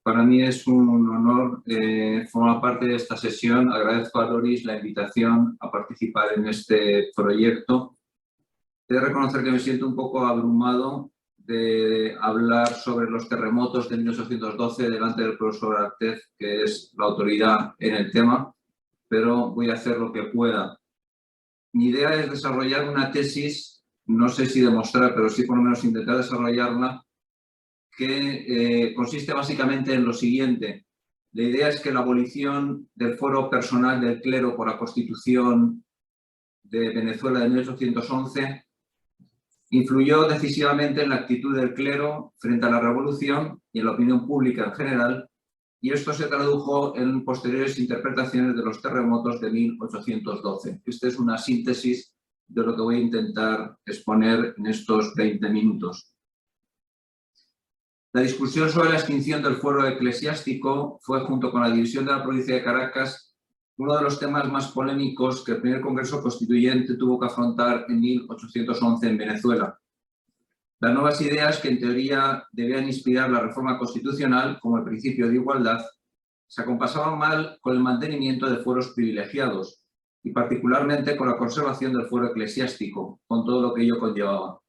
Para mí es un honor formar parte de esta sesión. Agradezco a Doris la invitación a participar en este proyecto. He de reconocer que me siento un poco abrumado de hablar sobre los terremotos de 1812 delante del profesor Artez, que es la autoridad en el tema, pero voy a hacer lo que pueda. Mi idea es desarrollar una tesis, no sé si demostrar, pero sí por lo menos intentar desarrollarla, que consiste básicamente en lo siguiente. La idea es que la abolición del fuero personal del clero por la Constitución de Venezuela de 1811 influyó decisivamente en la actitud del clero frente a la revolución y en la opinión pública en general, y esto se tradujo en posteriores interpretaciones de los terremotos de 1812. Esta es una síntesis de lo que voy a intentar exponer en estos 20 minutos. La discusión sobre la extinción del fuero eclesiástico fue, junto con la división de la provincia de Caracas, uno de los temas más polémicos que el primer Congreso Constituyente tuvo que afrontar en 1811 en Venezuela. Las nuevas ideas que en teoría debían inspirar la reforma constitucional, como el principio de igualdad, se acompasaban mal con el mantenimiento de fueros privilegiados y particularmente con la conservación del fuero eclesiástico, con todo lo que ello conllevaba.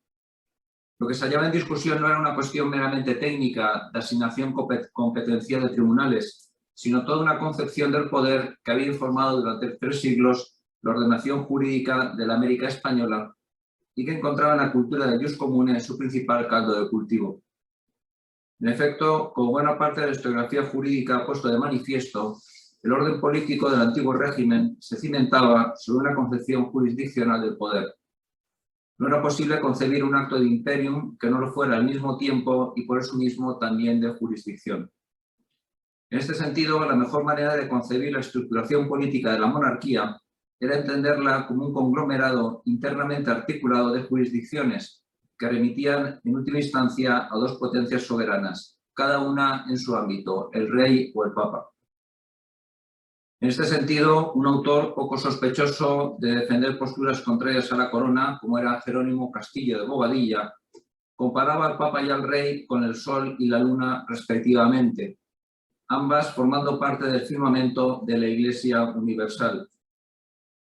Lo que se hallaba en discusión no era una cuestión meramente técnica de asignación competencial de tribunales, sino toda una concepción del poder que había informado durante 3 siglos la ordenación jurídica de la América española y que encontraba en la cultura de jus comune su principal caldo de cultivo. En efecto, como buena parte de la historiografía jurídica ha puesto de manifiesto, el orden político del antiguo régimen se cimentaba sobre una concepción jurisdiccional del poder. No era posible concebir un acto de imperium que no lo fuera al mismo tiempo y por eso mismo también de jurisdicción. En este sentido, la mejor manera de concebir la estructuración política de la monarquía era entenderla como un conglomerado internamente articulado de jurisdicciones que remitían en última instancia a 2 potencias soberanas, cada una en su ámbito, el rey o el papa. En este sentido, un autor poco sospechoso de defender posturas contrarias a la corona, como era Jerónimo Castillo de Bobadilla, comparaba al Papa y al Rey con el Sol y la Luna respectivamente, ambas formando parte del firmamento de la Iglesia Universal.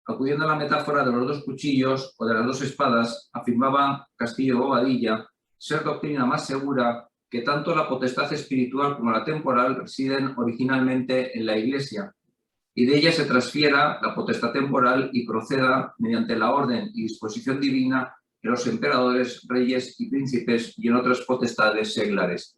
Acudiendo a la metáfora de los 2 cuchillos o de las 2 espadas, afirmaba Castillo de Bobadilla ser doctrina más segura que tanto la potestad espiritual como la temporal residen originalmente en la Iglesia, y de ella se transfiera la potestad temporal y proceda mediante la orden y disposición divina en los emperadores, reyes y príncipes y en otras potestades seglares.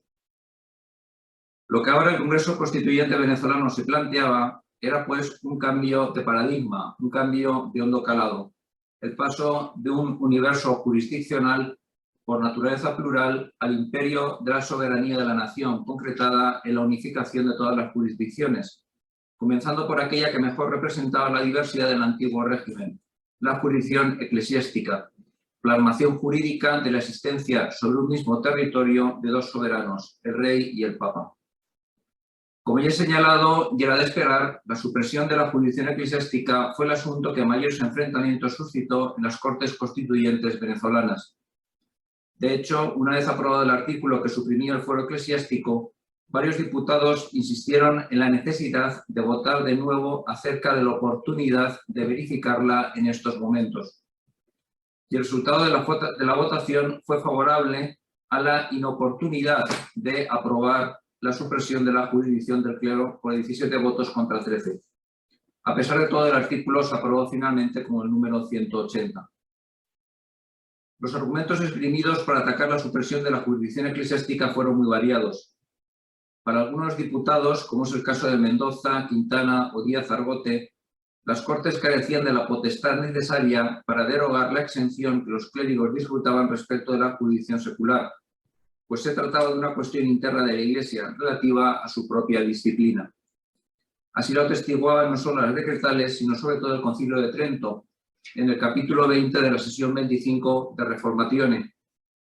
Lo que ahora el Congreso Constituyente venezolano se planteaba era pues un cambio de paradigma, un cambio de hondo calado, el paso de un universo jurisdiccional por naturaleza plural al imperio de la soberanía de la nación, concretada en la unificación de todas las jurisdicciones, comenzando por aquella que mejor representaba la diversidad del antiguo régimen, la jurisdicción eclesiástica, plasmación jurídica de la existencia sobre un mismo territorio de 2 soberanos, el rey y el papa. Como ya he señalado y era de esperar, la supresión de la jurisdicción eclesiástica fue el asunto que mayores enfrentamientos suscitó en las Cortes Constituyentes venezolanas. De hecho, una vez aprobado el artículo que suprimía el fuero eclesiástico, varios diputados insistieron en la necesidad de votar de nuevo acerca de la oportunidad de verificarla en estos momentos. Y el resultado de la votación fue favorable a la inoportunidad de aprobar la supresión de la jurisdicción del clero por 17 votos contra 13. A pesar de todo, el artículo se aprobó finalmente como el número 180. Los argumentos esgrimidos para atacar la supresión de la jurisdicción eclesiástica fueron muy variados. Para algunos diputados, como es el caso de Mendoza, Quintana o Díaz Argote, Las Cortes carecían de la potestad necesaria para derogar la exención que los clérigos disfrutaban respecto de la jurisdicción secular, pues se trataba de una cuestión interna de la Iglesia relativa a su propia disciplina. Así lo atestiguaban no solo las decretales, sino sobre todo el Concilio de Trento, en el capítulo 20 de la sesión 25 de Reformatione,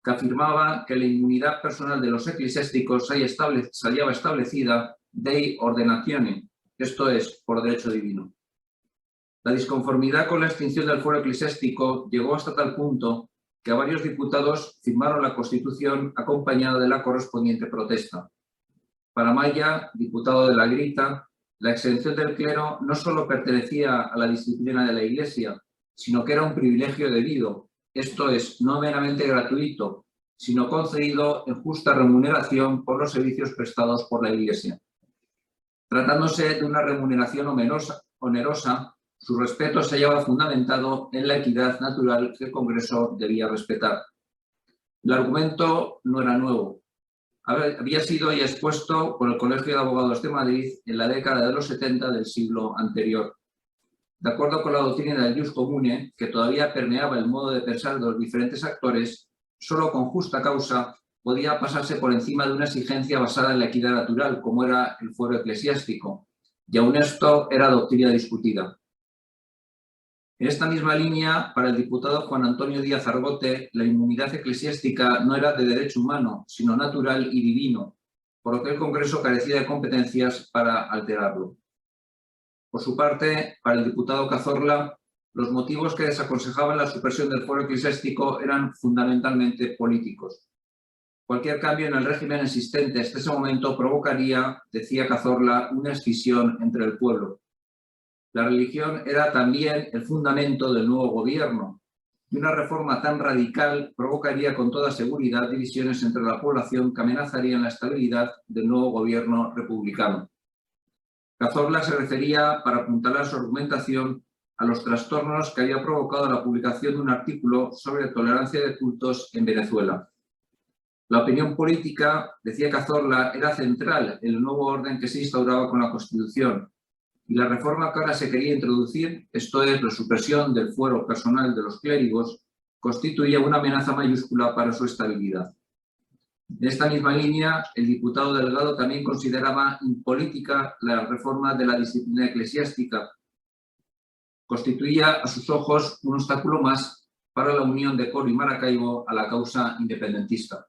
que afirmaba que la inmunidad personal de los eclesiásticos se hallaba establecida dei ordinatione, esto es, por derecho divino. La disconformidad con la extinción del fuero eclesiástico llegó hasta tal punto que varios diputados firmaron la Constitución acompañada de la correspondiente protesta. Para Maya, diputado de la Grita, la exención del clero no solo pertenecía a la disciplina de la Iglesia, sino que era un privilegio debido, esto es, no meramente gratuito, sino concedido en justa remuneración por los servicios prestados por la Iglesia. Tratándose de una remuneración onerosa, su respeto se hallaba fundamentado en la equidad natural que el Congreso debía respetar. El argumento no era nuevo. Había sido ya expuesto por el Colegio de Abogados de Madrid en la década de los 70 del siglo anterior. De acuerdo con la doctrina del jus comune, que todavía permeaba el modo de pensar de los diferentes actores, solo con justa causa podía pasarse por encima de una exigencia basada en la equidad natural, como era el fuero eclesiástico, y aún esto era doctrina discutida. En esta misma línea, para el diputado Juan Antonio Díaz Argote, la inmunidad eclesiástica no era de derecho humano, sino natural y divino, por lo que el Congreso carecía de competencias para alterarlo. Por su parte, para el diputado Cazorla, los motivos que desaconsejaban la supresión del fuero eclesiástico eran fundamentalmente políticos. Cualquier cambio en el régimen existente hasta ese momento provocaría, decía Cazorla, una escisión entre el pueblo. La religión era también el fundamento del nuevo gobierno y una reforma tan radical provocaría con toda seguridad divisiones entre la población que amenazarían la estabilidad del nuevo gobierno republicano. Cazorla se refería, para apuntalar su argumentación, a los trastornos que había provocado la publicación de un artículo sobre tolerancia de cultos en Venezuela. La opinión política, decía Cazorla, era central en el nuevo orden que se instauraba con la Constitución, y la reforma que ahora se quería introducir, esto es, la supresión del fuero personal de los clérigos, constituía una amenaza mayúscula para su estabilidad. En esta misma línea, el diputado Delgado también consideraba impolítica la reforma de la disciplina eclesiástica. Constituía a sus ojos un obstáculo más para la unión de Coro y Maracaibo a la causa independentista.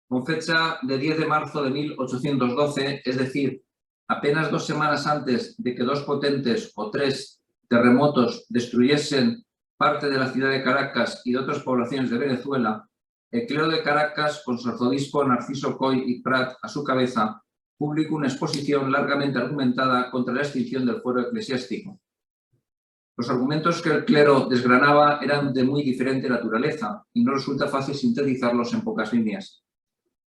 Con fecha de 10 de marzo de 1812, es decir, apenas 2 semanas antes de que 2 potentes o 3 terremotos destruyesen parte de la ciudad de Caracas y de otras poblaciones de Venezuela, el clero de Caracas, con su arzobispo Narciso Coll y Prat a su cabeza, publicó una exposición largamente argumentada contra la extinción del fuero eclesiástico. Los argumentos que el clero desgranaba eran de muy diferente naturaleza y no resulta fácil sintetizarlos en pocas líneas.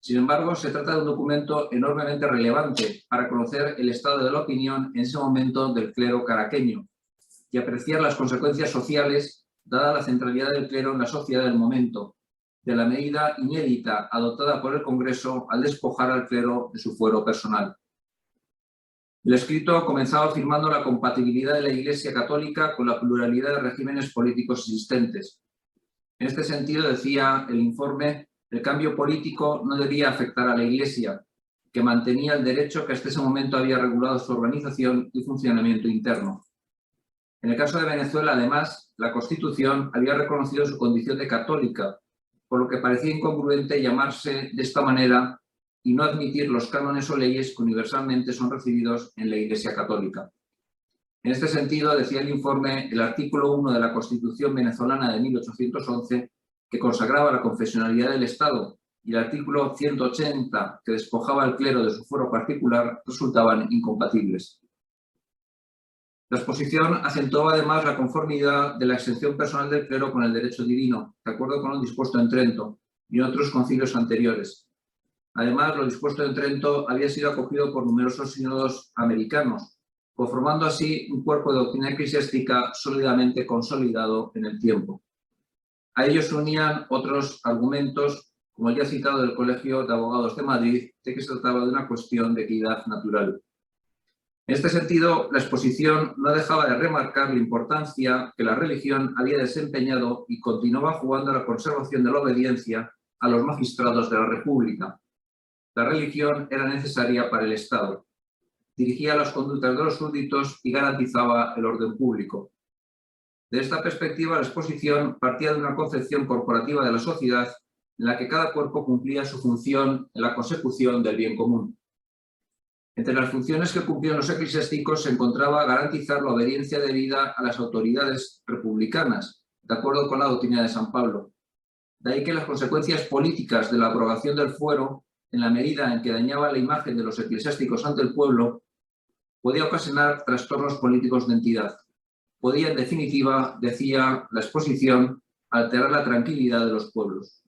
Sin embargo, se trata de un documento enormemente relevante para conocer el estado de la opinión en ese momento del clero caraqueño y apreciar las consecuencias sociales, dada la centralidad del clero en la sociedad del momento, de la medida inédita adoptada por el Congreso al despojar al clero de su fuero personal. El escrito comenzaba afirmando la compatibilidad de la Iglesia católica con la pluralidad de regímenes políticos existentes. En este sentido, decía el informe, el cambio político no debía afectar a la Iglesia, que mantenía el derecho que hasta ese momento había regulado su organización y funcionamiento interno. En el caso de Venezuela, además, la Constitución había reconocido su condición de católica, por lo que parecía incongruente llamarse de esta manera y no admitir los cánones o leyes que universalmente son recibidos en la Iglesia católica. En este sentido, decía el informe, el artículo 1 de la Constitución venezolana de 1811, que consagraba la confesionalidad del Estado, y el artículo 180, que despojaba al clero de su fuero particular, resultaban incompatibles. La exposición acentuaba además la conformidad de la exención personal del clero con el derecho divino, de acuerdo con lo dispuesto en Trento y en otros concilios anteriores. Además, lo dispuesto en Trento había sido acogido por numerosos sínodos americanos, conformando así un cuerpo de doctrina eclesiástica sólidamente consolidado en el tiempo. A ellos se unían otros argumentos, como el ya citado del Colegio de Abogados de Madrid, de que se trataba de una cuestión de equidad natural. En este sentido, la exposición no dejaba de remarcar la importancia que la religión había desempeñado y continuaba jugando a la conservación de la obediencia a los magistrados de la República. La religión era necesaria para el Estado, dirigía las conductas de los súbditos y garantizaba el orden público. De esta perspectiva, la exposición partía de una concepción corporativa de la sociedad en la que cada cuerpo cumplía su función en la consecución del bien común. Entre las funciones que cumplían los eclesiásticos se encontraba garantizar la obediencia debida a las autoridades republicanas, de acuerdo con la doctrina de San Pablo. De ahí que las consecuencias políticas de la aprobación del fuero, en la medida en que dañaba la imagen de los eclesiásticos ante el pueblo, podía ocasionar trastornos políticos de entidad. Podía, en definitiva, decía la exposición, alterar la tranquilidad de los pueblos.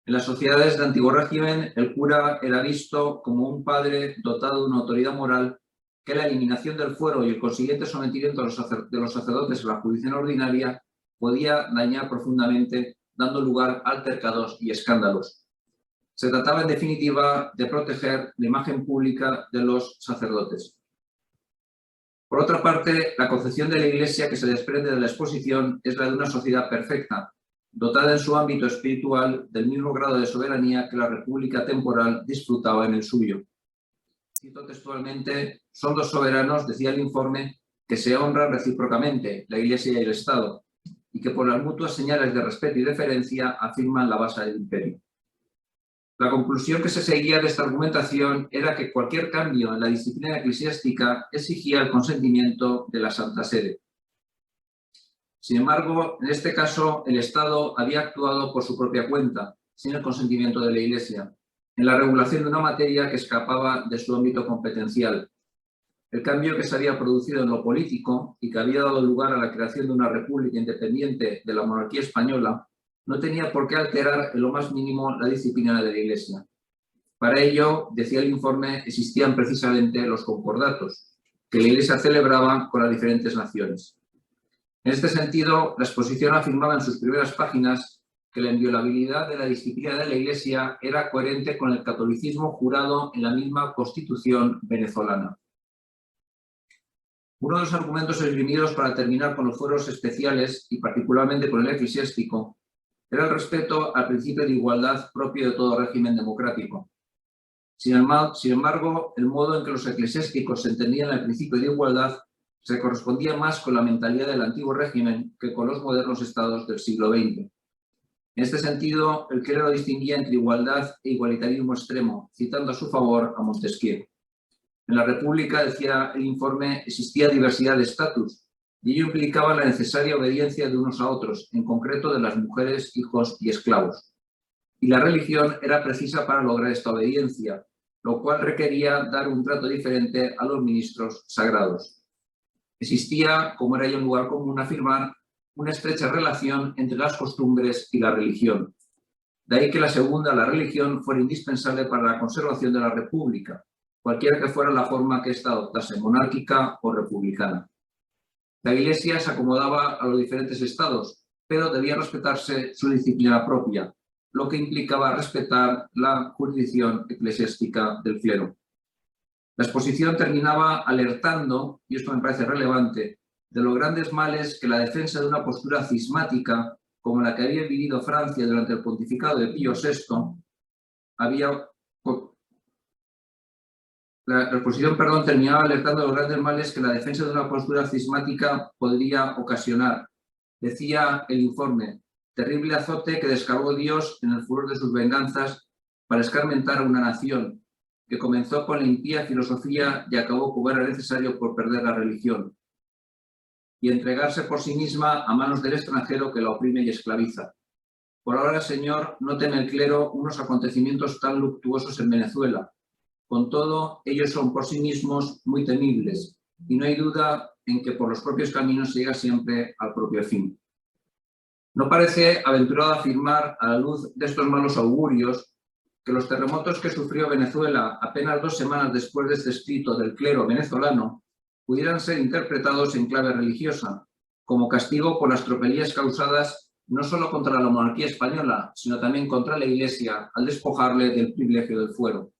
En las sociedades de antiguo régimen, el cura era visto como un padre dotado de una autoridad moral que la eliminación del fuero y el consiguiente sometimiento de los sacerdotes a la jurisdicción ordinaria podía dañar profundamente, dando lugar a altercados y escándalos. Se trataba, en definitiva, de proteger la imagen pública de los sacerdotes. Por otra parte, la concepción de la Iglesia que se desprende de la exposición es la de una sociedad perfecta, dotada en su ámbito espiritual del mismo grado de soberanía que la república temporal disfrutaba en el suyo. Cito textualmente: son dos soberanos, decía el informe, que se honran recíprocamente, la Iglesia y el Estado, y que por las mutuas señales de respeto y deferencia afirman la base del imperio. La conclusión que se seguía de esta argumentación era que cualquier cambio en la disciplina eclesiástica exigía el consentimiento de la Santa Sede. Sin embargo, en este caso, el Estado había actuado por su propia cuenta, sin el consentimiento de la Iglesia, en la regulación de una materia que escapaba de su ámbito competencial. El cambio que se había producido en lo político y que había dado lugar a la creación de una república independiente de la monarquía española no tenía por qué alterar en lo más mínimo la disciplina de la Iglesia. Para ello, decía el informe, existían precisamente los concordatos que la Iglesia celebraba con las diferentes naciones. En este sentido, la exposición afirmaba en sus primeras páginas que la inviolabilidad de la disciplina de la Iglesia era coherente con el catolicismo jurado en la misma Constitución venezolana. Uno de los argumentos esgrimidos para terminar con los fueros especiales, y particularmente con el eclesiástico, era el respeto al principio de igualdad propio de todo régimen democrático. Sin embargo, el modo en que los eclesiásticos entendían el principio de igualdad se correspondía más con la mentalidad del antiguo régimen que con los modernos estados del siglo XX. En este sentido, el clero distinguía entre igualdad e igualitarismo extremo, citando a su favor a Montesquieu. En la República, decía el informe, existía diversidad de estatus, y ello implicaba la necesaria obediencia de unos a otros, en concreto de las mujeres, hijos y esclavos. Y la religión era precisa para lograr esta obediencia, lo cual requería dar un trato diferente a los ministros sagrados. Existía, como era ya un lugar común afirmar, una estrecha relación entre las costumbres y la religión. De ahí que la segunda, la religión, fuera indispensable para la conservación de la República, cualquiera que fuera la forma que ésta adoptase, monárquica o republicana. La Iglesia se acomodaba a los diferentes estados, pero debía respetarse su disciplina propia, lo que implicaba respetar la jurisdicción eclesiástica del clero. La exposición terminaba alertando, y esto me parece relevante, de los grandes males que la defensa de una postura cismática, como la que había vivido Francia durante el pontificado de Pío VI, La exposición terminaba alertando de los grandes males que la defensa de una postura cismática podría ocasionar. Decía el informe: terrible azote que descargó Dios en el furor de sus venganzas para escarmentar a una nación, que comenzó con la impía filosofía y acabó como era necesario por perder la religión, y entregarse por sí misma a manos del extranjero que la oprime y esclaviza. Por ahora, Señor, no teme el clero unos acontecimientos tan luctuosos en Venezuela. Con todo, ellos son por sí mismos muy temibles, y no hay duda en que por los propios caminos llega siempre al propio fin. No parece aventurado afirmar, a la luz de estos malos augurios, que los terremotos que sufrió Venezuela apenas 2 semanas después de este escrito del clero venezolano pudieran ser interpretados en clave religiosa, como castigo por las tropelías causadas no solo contra la monarquía española, sino también contra la Iglesia al despojarle del privilegio del fuero.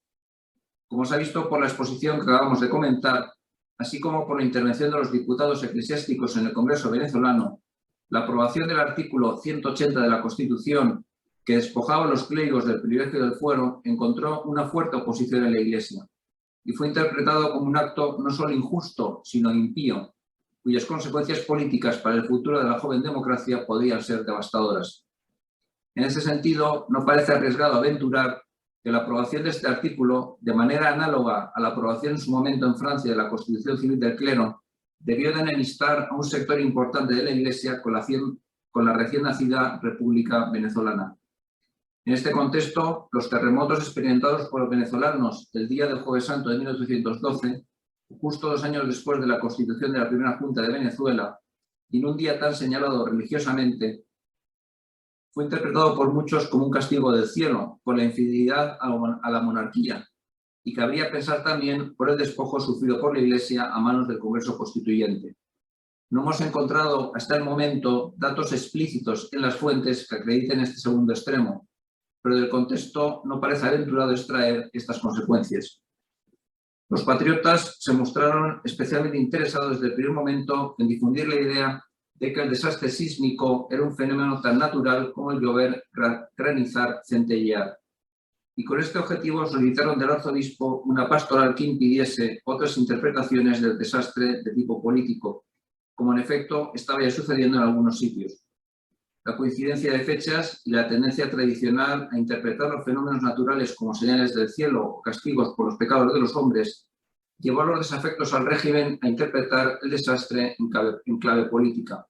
Como se ha visto por la exposición que acabamos de comentar, así como por la intervención de los diputados eclesiásticos en el Congreso venezolano, la aprobación del artículo 180 de la Constitución, que despojaba a los clérigos del privilegio del fuero, encontró una fuerte oposición en la Iglesia y fue interpretado como un acto no solo injusto, sino impío, cuyas consecuencias políticas para el futuro de la joven democracia podrían ser devastadoras. En ese sentido, no parece arriesgado aventurar que la aprobación de este artículo, de manera análoga a la aprobación en su momento en Francia de la Constitución Civil del Clero, debió de enemistar a un sector importante de la Iglesia con la recién nacida República Venezolana. En este contexto, los terremotos experimentados por los venezolanos el día del Jueves Santo de 1812, justo 2 años después de la constitución de la primera Junta de Venezuela, y en un día tan señalado religiosamente, fue interpretado por muchos como un castigo del cielo por la infidelidad a la monarquía, y cabría pensar también por el despojo sufrido por la Iglesia a manos del Congreso Constituyente. No hemos encontrado hasta el momento datos explícitos en las fuentes que acrediten este segundo extremo, pero del contexto no parece aventurado extraer estas consecuencias. Los patriotas se mostraron especialmente interesados desde el primer momento en difundir la idea de que el desastre sísmico era un fenómeno tan natural como el llover, granizar, centellear. Y con este objetivo solicitaron del arzobispo una pastoral que impidiese otras interpretaciones del desastre de tipo político, como en efecto estaba ya sucediendo en algunos sitios. La coincidencia de fechas y la tendencia tradicional a interpretar los fenómenos naturales como señales del cielo o castigos por los pecados de los hombres llevó a los desafectos al régimen a interpretar el desastre en clave política.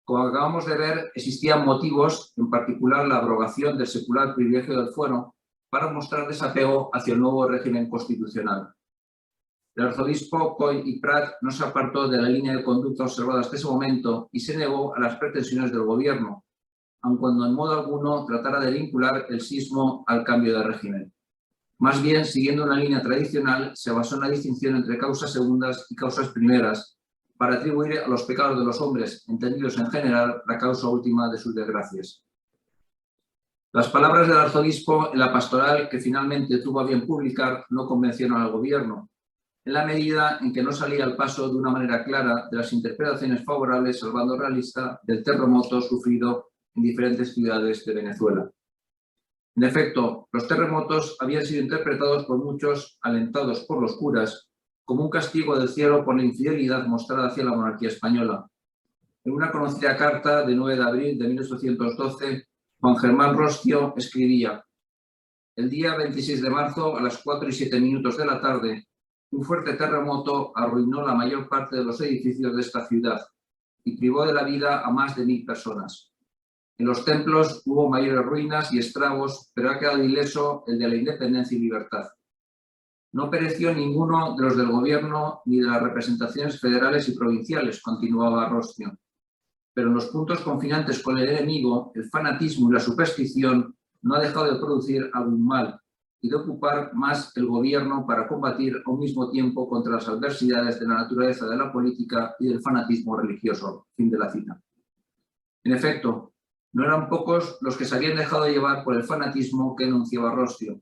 Como acabamos de ver, existían motivos, en particular la abrogación del secular privilegio del fuero, para mostrar desapego hacia el nuevo régimen constitucional. El arzobispo Coll y Prat no se apartó de la línea de conducta observada hasta ese momento y se negó a las pretensiones del gobierno, aun cuando en modo alguno tratara de vincular el sismo al cambio de régimen. Más bien, siguiendo una línea tradicional, se basó en la distinción entre causas segundas y causas primeras, para atribuir a los pecados de los hombres, entendidos en general, la causa última de sus desgracias. Las palabras del arzobispo en la pastoral que finalmente tuvo a bien publicar no convencieron al gobierno, en la medida en que no salía al paso de una manera clara de las interpretaciones favorables al bando realista del terremoto sufrido en diferentes ciudades de Venezuela. En efecto, los terremotos habían sido interpretados por muchos, alentados por los curas, como un castigo del cielo por la infidelidad mostrada hacia la monarquía española. En una conocida carta de 9 de abril de 1812, Juan Germán Rostio escribía: el día 26 de marzo, a las 4:07 de la tarde, un fuerte terremoto arruinó la mayor parte de los edificios de esta ciudad y privó de la vida a más de 1000 personas. En los templos hubo mayores ruinas y estragos, pero ha quedado ileso el de la independencia y libertad. No pereció ninguno de los del gobierno ni de las representaciones federales y provinciales, continuaba Rostio. Pero en los puntos confinantes con el enemigo, el fanatismo y la superstición no ha dejado de producir algún mal y de ocupar más el gobierno para combatir a un mismo tiempo contra las adversidades de la naturaleza de la política y del fanatismo religioso. Fin de la cita. En efecto, no eran pocos los que se habían dejado llevar por el fanatismo que enunciaba Rostio.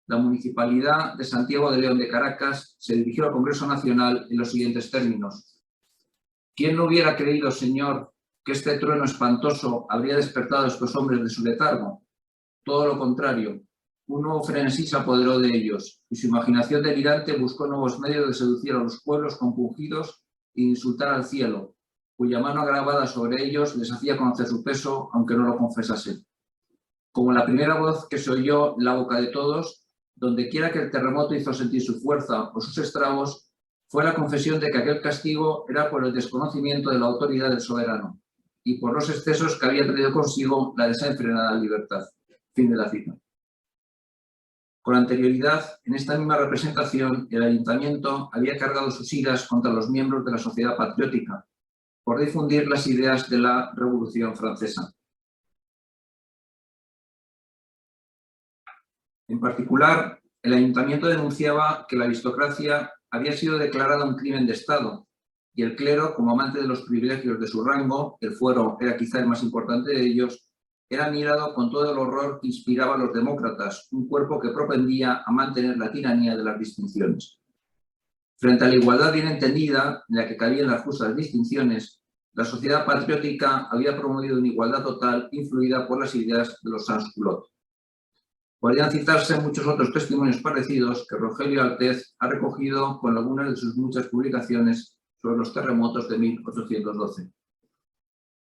La Municipalidad de Santiago de León de Caracas se dirigió al Congreso Nacional en los siguientes términos: ¿quién no hubiera creído, señor, que este trueno espantoso habría despertado a estos hombres de su letargo? Todo lo contrario, un nuevo frenesí se apoderó de ellos, y su imaginación delirante buscó nuevos medios de seducir a los pueblos compungidos e insultar al cielo, cuya mano agravada sobre ellos les hacía conocer su peso, aunque no lo confesasen. Como la primera voz que se oyó en la boca de todos, donde quiera que el terremoto hizo sentir su fuerza o sus estragos, fue la confesión de que aquel castigo era por el desconocimiento de la autoridad del soberano y por los excesos que había traído consigo la desenfrenada libertad. Fin de la cita. Con anterioridad, en esta misma representación, el ayuntamiento había cargado sus iras contra los miembros de la sociedad patriótica por difundir las ideas de la Revolución Francesa. En particular, el ayuntamiento denunciaba que la aristocracia había sido declarada un crimen de Estado y el clero, como amante de los privilegios de su rango, el fuero era quizá el más importante de ellos, era mirado con todo el horror que inspiraba a los demócratas, un cuerpo que propendía a mantener la tiranía de las distinciones. Frente a la igualdad bien entendida, en la que cabían las justas distinciones, la sociedad patriótica había promovido una igualdad total influida por las ideas de los sans-culottes. Podrían citarse muchos otros testimonios parecidos que Rogelio Altez ha recogido con algunas de sus muchas publicaciones sobre los terremotos de 1812.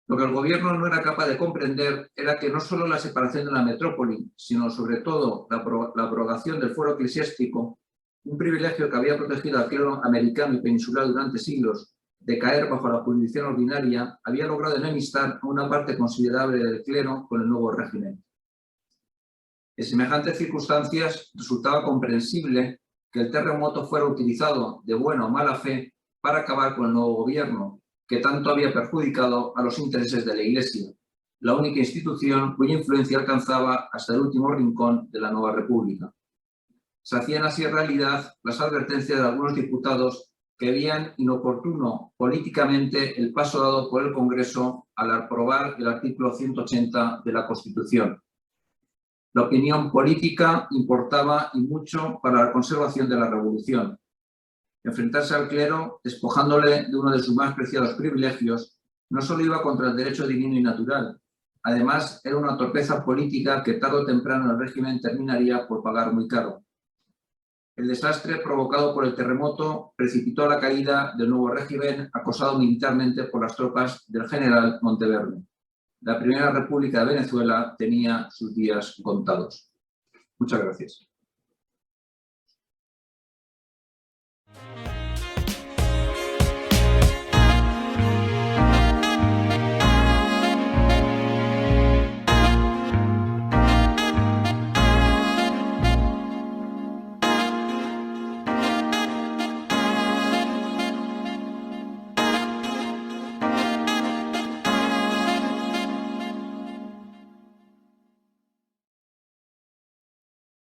Lo que el gobierno no era capaz de comprender era que no solo la separación de la metrópoli, sino sobre todo la abrogación del fuero eclesiástico, un privilegio que había protegido al clero americano y peninsular durante siglos de caer bajo la jurisdicción ordinaria, había logrado enemistar a una parte considerable del clero con el nuevo régimen. En semejantes circunstancias, resultaba comprensible que el terremoto fuera utilizado de buena o mala fe para acabar con el nuevo gobierno, que tanto había perjudicado a los intereses de la Iglesia, la única institución cuya influencia alcanzaba hasta el último rincón de la nueva república. Se hacían así realidad las advertencias de algunos diputados que veían inoportuno políticamente el paso dado por el Congreso al aprobar el artículo 180 de la Constitución. La opinión política importaba y mucho para la conservación de la revolución. Enfrentarse al clero, despojándole de uno de sus más preciados privilegios, no solo iba contra el derecho divino y natural, además era una torpeza política que tarde o temprano el régimen terminaría por pagar muy caro. El desastre provocado por el terremoto precipitó la caída del nuevo régimen acosado militarmente por las tropas del general Monteverde. La Primera República de Venezuela tenía sus días contados. Muchas gracias.